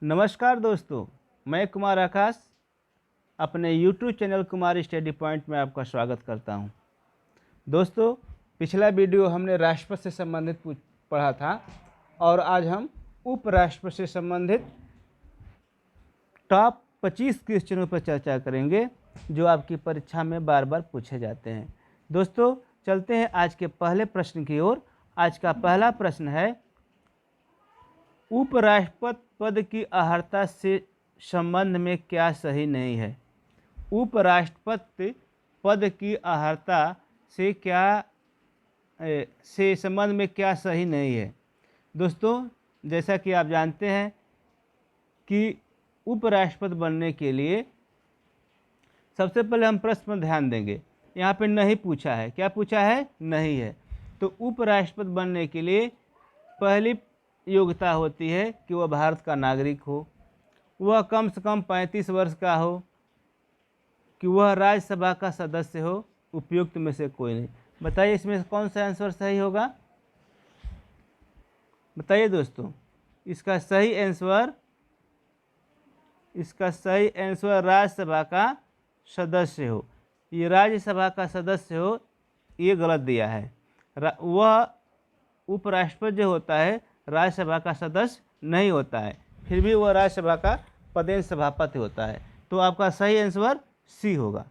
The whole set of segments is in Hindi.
नमस्कार दोस्तों, मैं कुमार आकाश अपने YouTube channel Kumar study point में आपका स्वागत करता हूं। दोस्तों, पिछला वीडियो हमने राष्ट्रपति से संबंधित पढ़ा था और आज हम उपराष्ट्रपति से संबंधित टॉप 25 क्वेश्चनों पर चर्चा करेंगे जो आपकी परीक्षा में बार बार पूछे जाते हैं। दोस्तों, चलते हैं आज के पहले प्रश्न की ओर। आज का पहला प्रश्न है, उपराष्ट्रपति पद की अर्हता से संबंध में क्या सही नहीं है। उपराष्ट्रपति पद की अर्हता से संबंध में क्या सही नहीं है। दोस्तों, जैसा कि आप जानते हैं कि उपराष्ट्रपति बनने के लिए सबसे पहले हम प्रश्न पर ध्यान देंगे। यहाँ पे नहीं पूछा है, क्या पूछा है? नहीं है। तो उपराष्ट्रपति बनने के लिए पहली योग्यता होती है कि वह भारत का नागरिक हो, वह कम से कम 35 वर्ष का हो, कि वह राज्यसभा का सदस्य हो। उपयुक्त में से कोई नहीं। बताइए इसमें से कौन सा आंसर सही होगा? बताइए दोस्तों, इसका सही आंसर राज्यसभा का सदस्य हो। ये राज्यसभा का सदस्य हो, ये गलत दिया है। वह उपराष्ट्रपति जो होता है राज्यसभा का सदस्य नहीं होता है, फिर भी वह राज्यसभा का पदेन सभापति होता है। तो आपका सही आंसर सी होगा।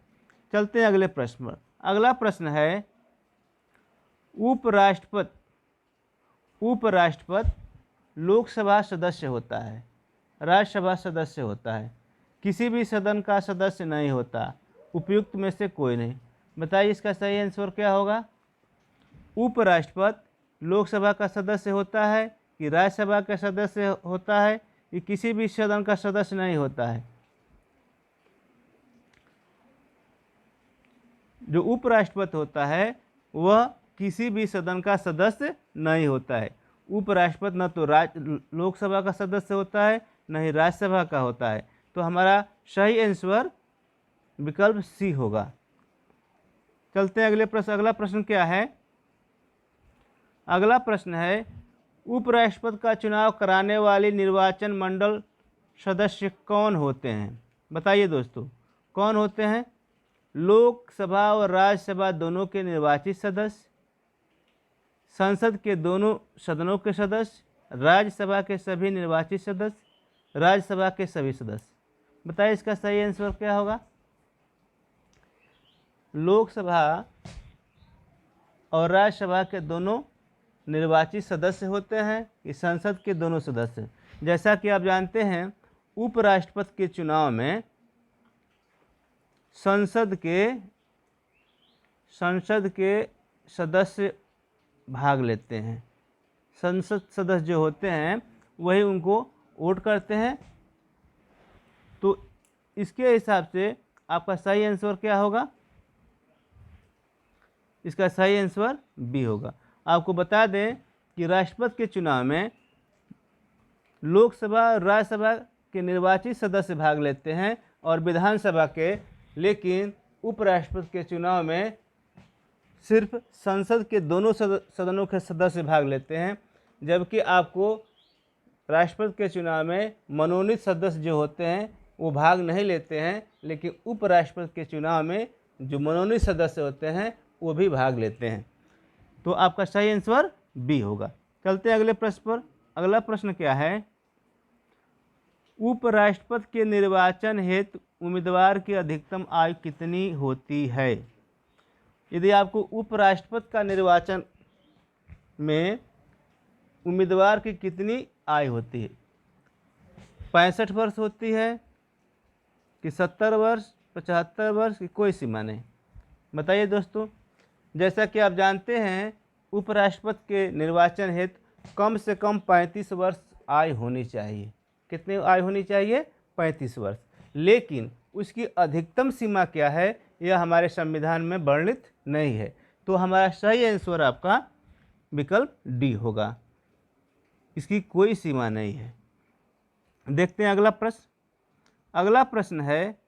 चलते हैं अगले प्रश्न पर। अगला प्रश्न है, उपराष्ट्रपति लोकसभा सदस्य होता है, राज्यसभा सदस्य होता है, किसी भी सदन का सदस्य नहीं होता। उपयुक्त में से कोई नहीं। बताइए इसका सही आंसर क्या होगा? उपराष्ट्रपति लोकसभा का सदस्य होता है कि राज्यसभा का सदस्य होता है कि किसी भी सदन का सदस्य नहीं होता है। जो उपराष्ट्रपति होता है वह किसी भी सदन का सदस्य नहीं होता है। उपराष्ट्रपति न तो लोकसभा का सदस्य होता है, न ही राज्यसभा का होता है। तो हमारा सही आंसर विकल्प सी होगा। चलते हैं अगले प्रश्न। अगला प्रश्न क्या है? अगला प्रश्न है, उपराष्ट्रपति का चुनाव कराने वाले निर्वाचन मंडल सदस्य कौन होते हैं? बताइए दोस्तों, कौन होते हैं? लोकसभा और राज्यसभा दोनों के निर्वाचित सदस्य, संसद के दोनों सदनों के सदस्य, राज्यसभा के सभी निर्वाचित सदस्य, राज्यसभा के सभी सदस्य। बताइए इसका सही आंसर क्या होगा? लोकसभा और राज्यसभा के दोनों निर्वाचित सदस्य होते हैं कि संसद के दोनों सदस्य। जैसा कि आप जानते हैं, उपराष्ट्रपति के चुनाव में संसद के सदस्य भाग लेते हैं। संसद सदस्य जो होते हैं वही उनको वोट करते हैं। तो इसके हिसाब से आपका सही आंसर क्या होगा? इसका सही आंसर बी होगा। आपको बता दें कि राष्ट्रपति के चुनाव में लोकसभा और राज्यसभा के निर्वाचित सदस्य भाग लेते हैं और विधानसभा के, लेकिन उपराष्ट्रपति के चुनाव में सिर्फ संसद के दोनों सदनों के सदस्य भाग लेते हैं। जबकि आपको राष्ट्रपति के चुनाव में मनोनीत सदस्य जो होते हैं वो भाग नहीं लेते हैं, लेकिन उपराष्ट्रपति के चुनाव में जो मनोनीत सदस्य होते हैं वो भी भाग लेते हैं। तो आपका सही आंसर बी होगा। चलते हैं अगले प्रश्न पर। अगला प्रश्न क्या है? उपराष्ट्रपति के निर्वाचन हेतु उम्मीदवार की अधिकतम आयु कितनी होती है? यदि आपको उपराष्ट्रपति का निर्वाचन में उम्मीदवार की कितनी आयु होती है, 65 वर्ष होती है कि 70 वर्ष, 75 वर्ष की कोई सीमा नहीं। बताइए दोस्तों, जैसा कि आप जानते हैं उपराष्ट्रपति के निर्वाचन हेतु कम से कम 35 वर्ष आयु होनी चाहिए। कितनी आयु होनी चाहिए? 35 वर्ष। लेकिन उसकी अधिकतम सीमा क्या है यह हमारे संविधान में वर्णित नहीं है। तो हमारा सही आंसर आपका विकल्प डी होगा। इसकी कोई सीमा नहीं है। देखते हैं अगला प्रश्न। अगला प्रश्न है,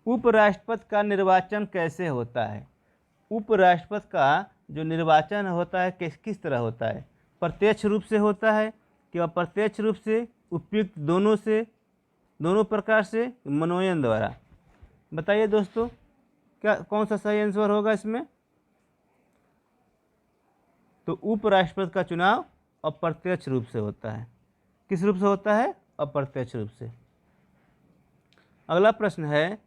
उपराष्ट्रपति का निर्वाचन कैसे होता है? उपराष्ट्रपति का जो निर्वाचन होता है किस तरह होता है? प्रत्यक्ष रूप से होता है कि अप्रत्यक्ष रूप से, उपयुक्त दोनों से, दोनों प्रकार से, मनोनयन द्वारा। बताइए दोस्तों क्या कौन सा सही आंसर होगा इसमें? तो उपराष्ट्रपति का चुनाव अप्रत्यक्ष रूप से होता है। किस रूप से होता है? अप्रत्यक्ष रूप से। अगला प्रश्न है,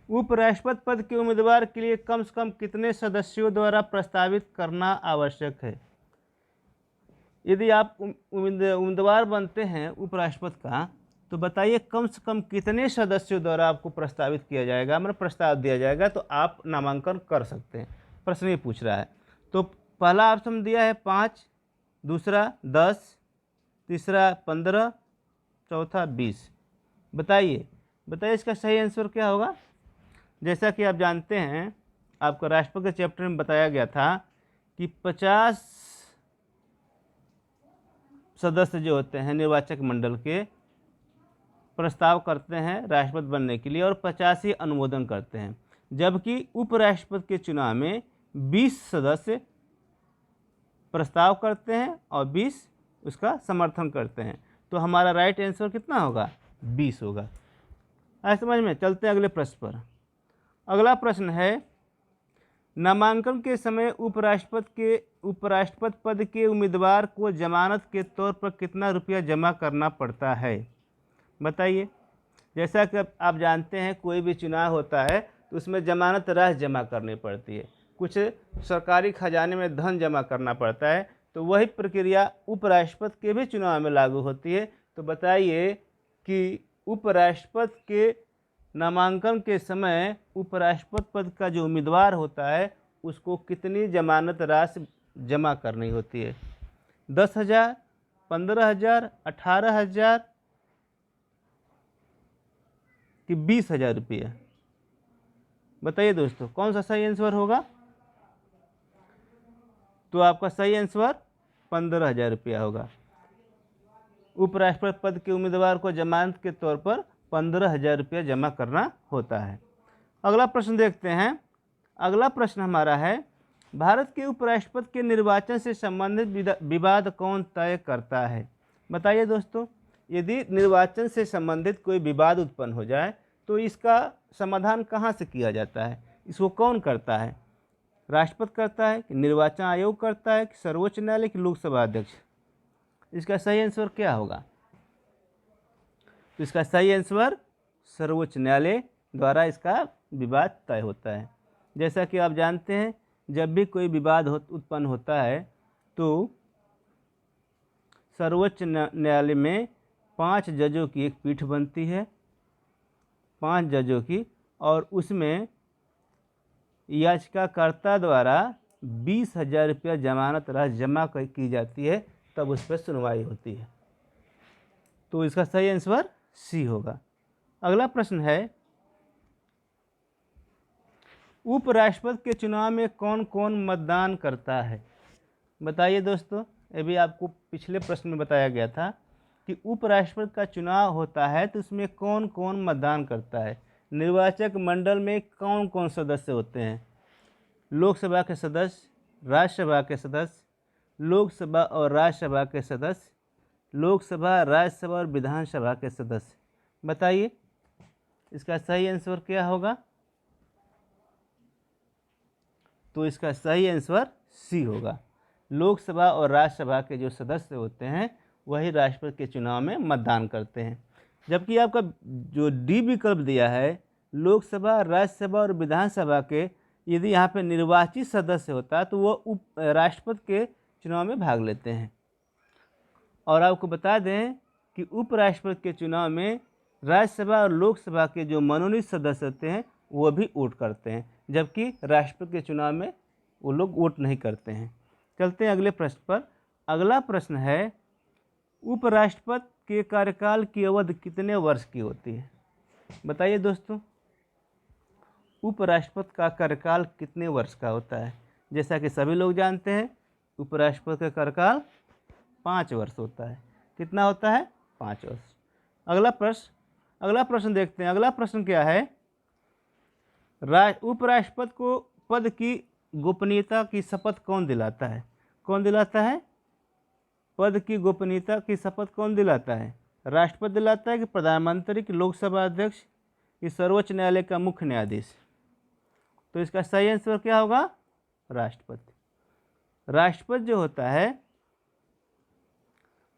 उपराष्ट्रपति पद के उम्मीदवार के लिए कम से कम कितने सदस्यों द्वारा प्रस्तावित करना आवश्यक है? यदि आप उम्मीदवार बनते हैं उपराष्ट्रपति का, तो बताइए कम से कम कितने सदस्यों द्वारा आपको प्रस्तावित किया जाएगा, मतलब प्रस्ताव दिया जाएगा तो आप नामांकन कर सकते हैं। प्रश्न ये पूछ रहा है। तो पहला ऑप्शन दिया है 5, दूसरा 10, तीसरा 15, चौथा 20। बताइए इसका सही आंसर क्या होगा? जैसा कि आप जानते हैं, आपको राष्ट्रपति के चैप्टर में बताया गया था कि 50 सदस्य जो होते हैं निर्वाचक मंडल के प्रस्ताव करते हैं राष्ट्रपति बनने के लिए और 50 ही अनुमोदन करते हैं, जबकि उपराष्ट्रपति के चुनाव में 20 सदस्य प्रस्ताव करते हैं और 20 उसका समर्थन करते हैं। तो हमारा राइट आंसर कितना होगा? 20 होगा। आए समझ में? चलते हैं अगले प्रश्न पर। अगला प्रश्न है, नामांकन के समय उपराष्ट्रपति पद के उम्मीदवार को जमानत के तौर पर कितना रुपया जमा करना पड़ता है? बताइए। जैसा कि आप जानते हैं कोई भी चुनाव होता है तो उसमें जमानत राशि जमा करनी पड़ती है, कुछ सरकारी खजाने में धन जमा करना पड़ता है। तो वही प्रक्रिया उपराष्ट्रपति के भी चुनाव में लागू होती है। तो बताइए कि उपराष्ट्रपति के नामांकन के समय उपराष्ट्रपति पद का जो उम्मीदवार होता है उसको कितनी जमानत राशि जमा करनी होती है? 10,000, 15,000, 18,000 कि 20,000 रुपये? बताइए दोस्तों कौन सा सही आंसर होगा? तो आपका सही आंसर 15,000 रुपया होगा। उपराष्ट्रपति पद के उम्मीदवार को जमानत के तौर पर 15,000 रुपया जमा करना होता है। अगला प्रश्न देखते हैं। अगला प्रश्न हमारा है, भारत के उपराष्ट्रपति के निर्वाचन से संबंधित विवाद कौन तय करता है? बताइए दोस्तों, यदि निर्वाचन से संबंधित कोई विवाद उत्पन्न हो जाए तो इसका समाधान कहाँ से किया जाता है? इसको कौन करता है? राष्ट्रपति करता है कि निर्वाचन आयोग करता है कि सर्वोच्च न्यायालय की लोकसभा अध्यक्ष? इसका सही आंसर क्या होगा? तो इसका सही आंसर सर्वोच्च न्यायालय द्वारा इसका विवाद तय होता है। जैसा कि आप जानते हैं जब भी कोई विवाद उत्पन्न होता है तो सर्वोच्च न्यायालय में 5 जजों की एक पीठ बनती है, 5 जजों की, और उसमें याचिकाकर्ता द्वारा 20,000 रुपया जमानत राशि जमा की जाती है, तब उस पर सुनवाई होती है। तो इसका सही आंसर सी होगा। अगला प्रश्न है, उपराष्ट्रपति के चुनाव में कौन कौन मतदान करता है? बताइए दोस्तों, ये भी आपको पिछले प्रश्न में बताया गया था कि उपराष्ट्रपति का चुनाव होता है तो उसमें कौन कौन मतदान करता है। निर्वाचक मंडल में कौन कौन सदस्य होते हैं? लोकसभा के सदस्य, राज्यसभा के सदस्य, लोकसभा और राज्यसभा के सदस्य, लोकसभा, राज्यसभा और विधानसभा के सदस्य। बताइए इसका सही आंसर क्या होगा? तो इसका सही आंसर सी होगा। लोकसभा और राज्यसभा के जो सदस्य होते हैं वही राष्ट्रपति के चुनाव में मतदान करते हैं। जबकि आपका जो डी विकल्प दिया है, लोकसभा, राज्यसभा और विधानसभा के यदि यहाँ पे निर्वाचित सदस्य होता है तो वो राष्ट्रपति के चुनाव में भाग लेते हैं। और आपको बता दें कि उपराष्ट्रपति के चुनाव में राज्यसभा और लोकसभा के जो मनोनीत सदस्य होते हैं वो भी वोट करते हैं, जबकि राष्ट्रपति के चुनाव में वो लोग वोट नहीं करते हैं। चलते हैं अगले प्रश्न पर। अगला प्रश्न है, उपराष्ट्रपति के कार्यकाल की अवधि कितने वर्ष की होती है? बताइए दोस्तों, उपराष्ट्रपति का कार्यकाल कितने वर्ष का होता है? जैसा कि सभी लोग जानते हैं उपराष्ट्रपति का कार्यकाल 5 वर्ष होता है। कितना होता है? 5 वर्ष। अगला प्रश्न देखते हैं। अगला प्रश्न क्या है, उपराष्ट्रपति को पद की गोपनीयता की शपथ कौन दिलाता है? कौन दिलाता है? पद की गोपनीयता की शपथ कौन दिलाता है? राष्ट्रपति दिलाता है कि प्रधानमंत्री की लोकसभा अध्यक्ष की सर्वोच्च न्यायालय का मुख्य न्यायाधीश? तो इसका सही आंसर क्या होगा? राष्ट्रपति। राष्ट्रपति जो होता है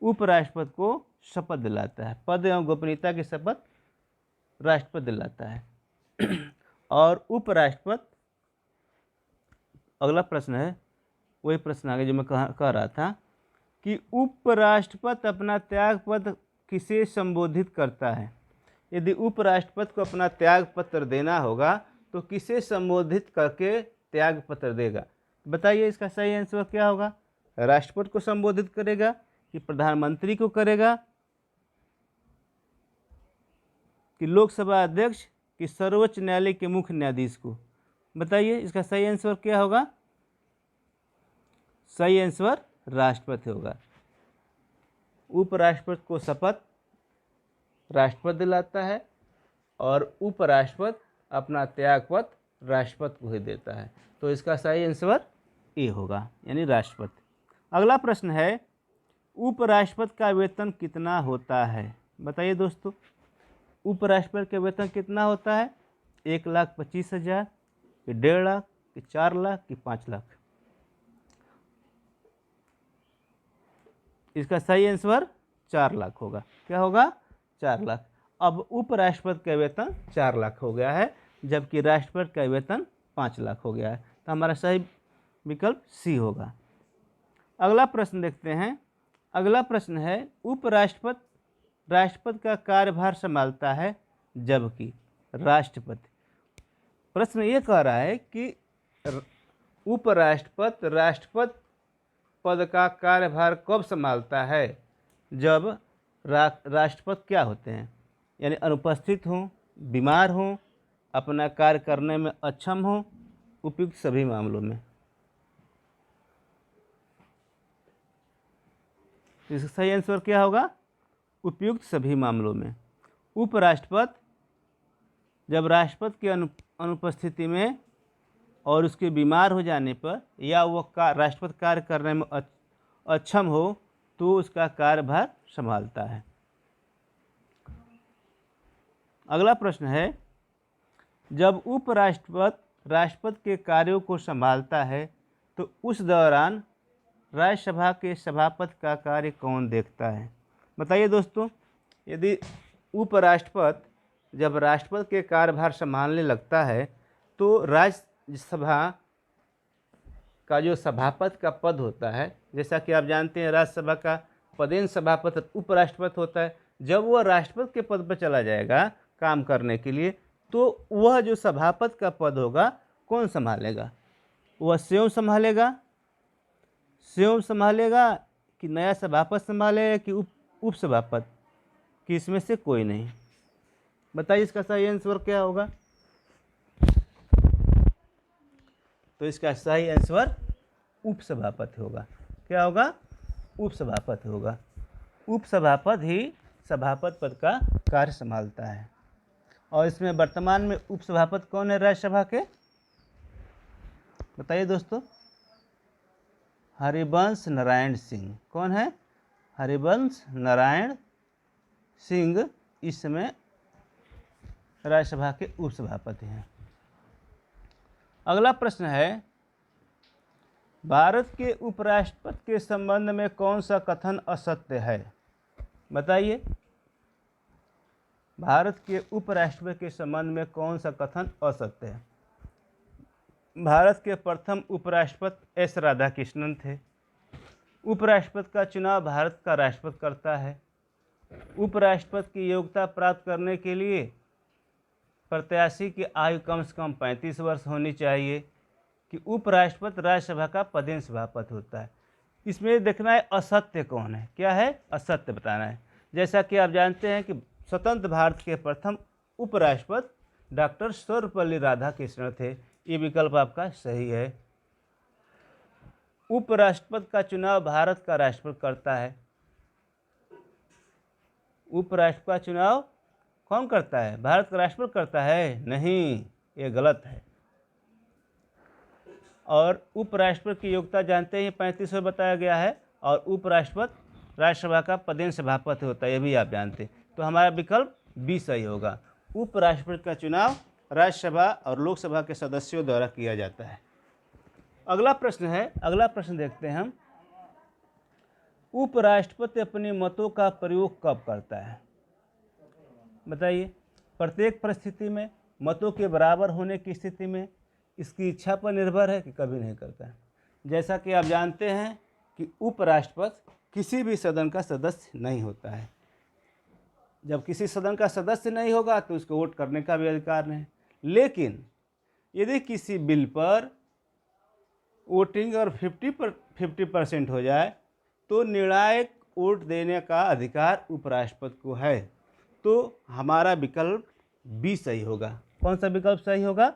उपराष्ट्रपति को शपथ दिलाता है, पद एवं गोपनीयता की शपथ राष्ट्रपति दिलाता है। और उपराष्ट्रपति, अगला प्रश्न है वही प्रश्न आगे जो मैं कह रहा था कि उपराष्ट्रपति अपना त्याग पत्र किसे संबोधित करता है? यदि उपराष्ट्रपति को अपना त्याग पत्र देना होगा तो किसे संबोधित करके त्याग पत्र देगा? बताइए इसका सही आंसर क्या होगा? राष्ट्रपति को संबोधित करेगा कि प्रधानमंत्री को करेगा कि लोकसभा अध्यक्ष कि सर्वोच्च न्यायालय के मुख्य न्यायाधीश को? बताइए इसका सही आंसर क्या होगा? सही आंसर राष्ट्रपति होगा। उपराष्ट्रपति को शपथ राष्ट्रपति दिलाता है और उपराष्ट्रपति अपना त्यागपत्र राष्ट्रपति को ही देता है। तो इसका सही आंसर ए होगा, यानी राष्ट्रपति। अगला प्रश्न है उपराष्ट्रपति का वेतन कितना होता है? बताइए दोस्तों, उपराष्ट्रपति का वेतन कितना होता है? 1,25,000 कि 1.5 लाख कि 4 लाख कि 5 लाख? इसका सही आंसर 4 लाख होगा। क्या होगा? 4 लाख। अब उपराष्ट्रपति का वेतन 4 लाख हो गया है, जबकि राष्ट्रपति का वेतन 5 लाख हो गया है। तो हमारा सही विकल्प सी होगा। अगला प्रश्न देखते हैं। अगला प्रश्न है उपराष्ट्रपति राष्ट्रपति का कार्यभार संभालता है जबकि राष्ट्रपति। प्रश्न ये कह रहा है कि उपराष्ट्रपति राष्ट्रपति पद का कार्यभार कब संभालता है? जब राष्ट्रपति क्या होते हैं, यानी अनुपस्थित हों, बीमार हों, अपना कार्य करने में अक्षम हों, उपयुक्त सभी मामलों में। इसका सही आंसर क्या होगा? उपयुक्त सभी मामलों में। उपराष्ट्रपति जब राष्ट्रपति की अनुपस्थिति में और उसके बीमार हो जाने पर या वह राष्ट्रपति कार्य करने में अक्षम हो तो उसका कार्यभार संभालता है। अगला प्रश्न है जब उपराष्ट्रपति राष्ट्रपति के कार्यों को संभालता है तो उस दौरान राज्यसभा के सभापति का कार्य कौन देखता है? बताइए दोस्तों, यदि उपराष्ट्रपति जब राष्ट्रपति के कार्यभार संभालने लगता है तो राज्यसभा का जो सभापति का पद होता है, जैसा कि आप जानते हैं राज्यसभा का पदेन सभापति उपराष्ट्रपति होता है, जब वह राष्ट्रपति के पद पर चला जाएगा काम करने के लिए तो वह जो सभापति का पद होगा कौन संभालेगा? वह स्वयं संभालेगा कि नया सभापति संभालेगा कि उप सभापति, कि इसमें से कोई नहीं? बताइए इसका सही आंसर क्या होगा? तो इसका सही आंसर उपसभापति होगा। क्या होगा? उपसभापति होगा। उपसभापति ही सभापति पद का कार्य संभालता है। और इसमें वर्तमान में उपसभापति कौन है राज्यसभा के? बताइए दोस्तों। हरिवंश नारायण सिंह। कौन है? हरिवंश नारायण सिंह इस समय राज्यसभा के उपसभापति हैं। अगला प्रश्न है भारत के उपराष्ट्रपति के संबंध में कौन सा कथन असत्य है? बताइए, भारत के उपराष्ट्रपति के संबंध में कौन सा कथन असत्य है? भारत के प्रथम उपराष्ट्रपति एस राधाकृष्णन थे। उपराष्ट्रपति का चुनाव भारत का राष्ट्रपति करता है। उपराष्ट्रपति की योग्यता प्राप्त करने के लिए प्रत्याशी की आयु कम से कम 35 वर्ष होनी चाहिए। कि उपराष्ट्रपति राज्यसभा का पदेन सभापति होता है। इसमें देखना है असत्य कौन है, क्या है? असत्य बताना है। जैसा कि आप जानते हैं कि स्वतंत्र भारत के प्रथम उपराष्ट्रपति डॉक्टर सर्वपल्ली राधाकृष्णन थे। ये विकल्प आपका सही है। उपराष्ट्रपति का चुनाव भारत का राष्ट्रपति करता है। उपराष्ट्रपति का चुनाव कौन करता है? भारत का राष्ट्रपति करता है? नहीं, ये गलत है। और उपराष्ट्रपति की योग्यता जानते हैं 35 में बताया गया है, और उपराष्ट्रपति राज्यसभा का पदेन सभापति होता है, ये भी आप जानते हैं। तो हमारा विकल्प बी सही होगा। उपराष्ट्रपति का चुनाव राज्यसभा और लोकसभा के सदस्यों द्वारा किया जाता है। अगला प्रश्न देखते हैं हम। उपराष्ट्रपति अपने मतों का प्रयोग कब करता है? बताइए। प्रत्येक परिस्थिति में, मतों के बराबर होने की स्थिति में, इसकी इच्छा पर निर्भर है कि कभी नहीं करता है। जैसा कि आप जानते हैं कि उपराष्ट्रपति किसी भी सदन का सदस्य नहीं होता है। जब किसी सदन का सदस्य नहीं होगा तो उसको वोट करने का भी अधिकार नहीं। लेकिन यदि किसी बिल पर वोटिंग और 50% हो जाए तो निर्णायक वोट देने का अधिकार उपराष्ट्रपति को है। तो हमारा विकल्प बी सही होगा। कौन सा विकल्प सही होगा?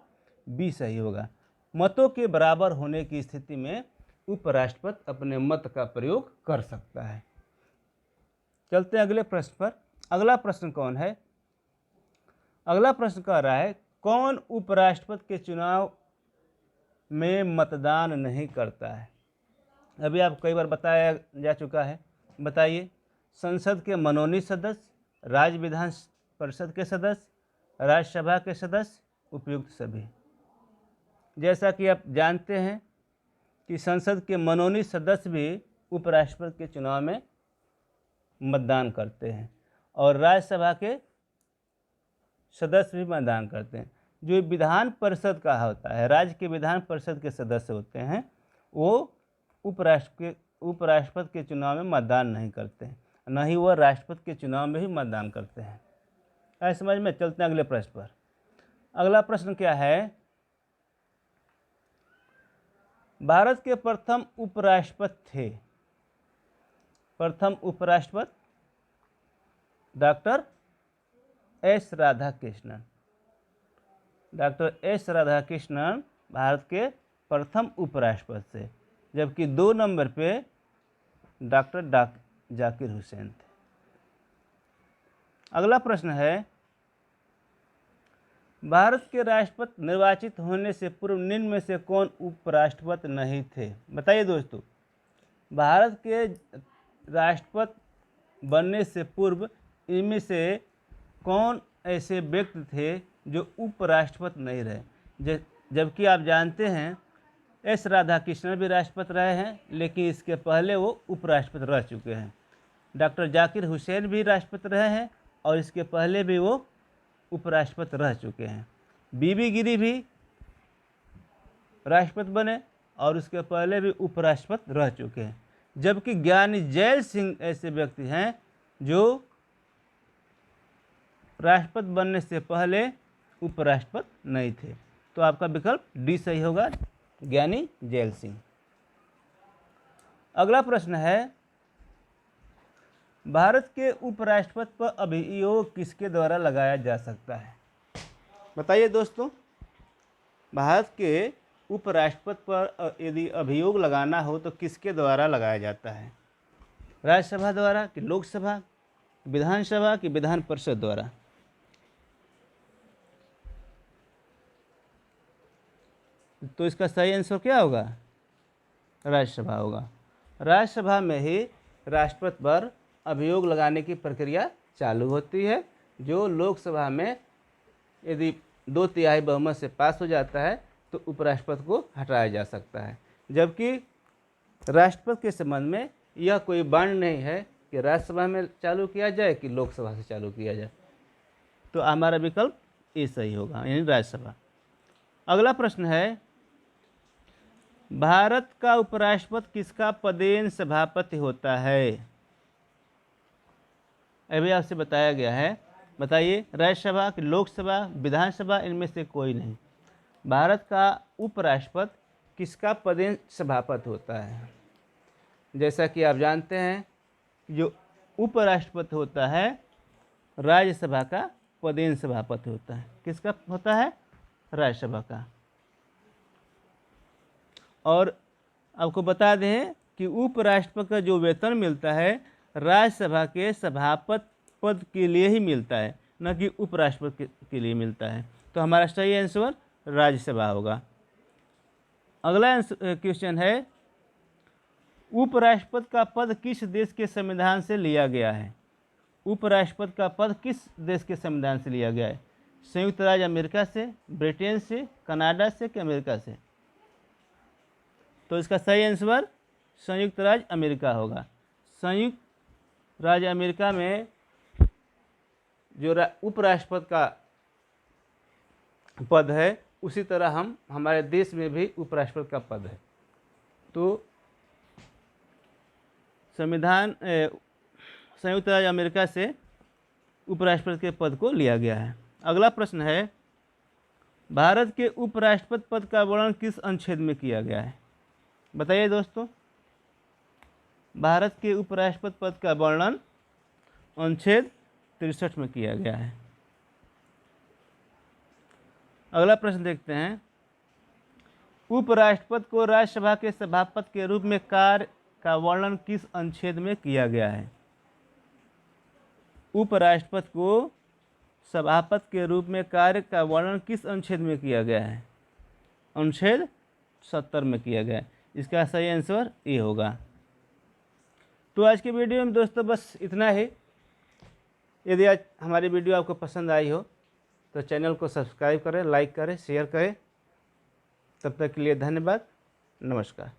बी सही होगा। मतों के बराबर होने की स्थिति में उपराष्ट्रपति अपने मत का प्रयोग कर सकता है। चलते हैं अगले प्रश्न पर। अगला प्रश्न कौन है? अगला प्रश्न कह रहा है, कौन उपराष्ट्रपति के चुनाव में मतदान नहीं करता है? अभी आप कई बार बताया जा चुका है। बताइए। संसद के मनोनीत सदस्य, राज्य विधान परिषद के सदस्य, राज्यसभा के सदस्य, उपयुक्त सभी। जैसा कि आप जानते हैं कि संसद के मनोनीत सदस्य भी उपराष्ट्रपति के चुनाव में मतदान करते हैं, और राज्यसभा के सदस्य भी मतदान करते हैं। जो विधान परिषद का होता है, राज्य के विधान परिषद के सदस्य होते हैं, वो उपराष्ट्रपति के चुनाव में मतदान नहीं करते हैं, न ही वह राष्ट्रपति के चुनाव में भी मतदान करते हैं। ऐसे समझ में। चलते हैं अगले प्रश्न पर। अगला प्रश्न क्या है? भारत के प्रथम उपराष्ट्रपति थे। प्रथम उपराष्ट्रपति doctor S Radhakrishnan. Doctor S Radhakrishnan Bharat के प्रथम उपराष्ट्रपति थे, जबकि 2 नंबर पे डॉक्टर जाकिर हुसैन थे। अगला प्रश्न है, भारत के राष्ट्रपति निर्वाचित होने से पूर्व निम्न में से कौन उपराष्ट्रपति नहीं थे? बताइए दोस्तों। भारत के राष्ट्रपति बनने से पूर्व इनमें से कौन ऐसे व्यक्ति थे जो उपराष्ट्रपति नहीं रहे? जबकि आप जानते हैं एस राधाकृष्णन भी राष्ट्रपति रहे हैं, लेकिन इसके पहले वो उपराष्ट्रपति रह चुके हैं। डॉक्टर जाकिर हुसैन भी राष्ट्रपति रहे हैं, और इसके पहले भी वो उपराष्ट्रपति रह चुके हैं। बीबी गिरी भी राष्ट्रपति बने, और उसके पहले भी उपराष्ट्रपति रह चुके हैं। जबकि ज्ञानी जैल सिंह ऐसे व्यक्ति हैं जो राष्ट्रपति बनने से पहले उपराष्ट्रपति नहीं थे। तो आपका विकल्प डी सही होगा, ज्ञानी जैल सिंह। अगला प्रश्न है, भारत के उपराष्ट्रपति पर अभियोग किसके द्वारा लगाया जा सकता है? बताइए दोस्तों। भारत के उपराष्ट्रपति पर यदि अभियोग लगाना हो तो किसके द्वारा लगाया जाता है? राज्यसभा द्वारा कि लोकसभा, विधानसभा कि विधान परिषद द्वारा? तो इसका सही आंसर क्या होगा? राज्यसभा होगा। राज्यसभा में ही राष्ट्रपति पर अभियोग लगाने की प्रक्रिया चालू होती है, जो लोकसभा में यदि 2/3 बहुमत से पास हो जाता है तो उपराष्ट्रपति को हटाया जा सकता है। जबकि राष्ट्रपति के संबंध में यह कोई बांड नहीं है कि राज्यसभा में चालू किया जाए कि लोकसभा से चालू किया जाए। तो हमारा विकल्प ए सही होगा, यानी राज्यसभा। अगला प्रश्न है, भारत का उपराष्ट्रपति किसका पदेन सभापति होता है? अभी आपसे बताया गया है। बताइए। राज्यसभा कि लोकसभा, विधानसभा, इनमें से कोई नहीं। भारत का उपराष्ट्रपति किसका पदेन सभापति होता है? जैसा कि आप जानते हैं, जो उपराष्ट्रपति होता है राज्यसभा का पदेन सभापति होता है। किसका होता है? राज्यसभा का। और आपको बता दें कि उपराष्ट्रपति का जो वेतन मिलता है राज्यसभा के सभापति पद के लिए ही मिलता है, न कि उपराष्ट्रपति के लिए मिलता है। तो हमारा सही आंसर राज्यसभा होगा। अगला क्वेश्चन है, उपराष्ट्रपति का पद किस देश के संविधान से लिया गया है? उपराष्ट्रपति का पद किस देश के संविधान से लिया गया है? संयुक्त राज्य अमेरिका से, ब्रिटेन से, कनाडा से कि अमेरिका से? तो इसका सही आंसर संयुक्त राज्य अमेरिका होगा। संयुक्त राज्य अमेरिका में जो उपराष्ट्रपति का पद है, उसी तरह हमारे देश में भी उपराष्ट्रपति का पद है। तो संविधान संयुक्त राज्य अमेरिका से उपराष्ट्रपति के पद को लिया गया है। अगला प्रश्न है, भारत के उपराष्ट्रपति पद का वर्णन किस अनुच्छेद में किया गया है? बताइए दोस्तों, भारत के उपराष्ट्रपति पद का वर्णन अनुच्छेद 63 में किया गया है। अगला प्रश्न देखते हैं, उपराष्ट्रपति को राज्यसभा के सभापति के रूप में कार्य का वर्णन किस अनुच्छेद में किया गया है? उपराष्ट्रपति को सभापति के रूप में कार्य का वर्णन किस अनुच्छेद में किया गया है? अनुच्छेद 70 में किया गया है। इसका सही आंसर ये होगा। तो आज के वीडियो में दोस्तों बस इतना ही। यदि आज हमारी वीडियो आपको पसंद आई हो तो चैनल को सब्सक्राइब करें, लाइक करें, शेयर करें। तब तक के लिए धन्यवाद। नमस्कार।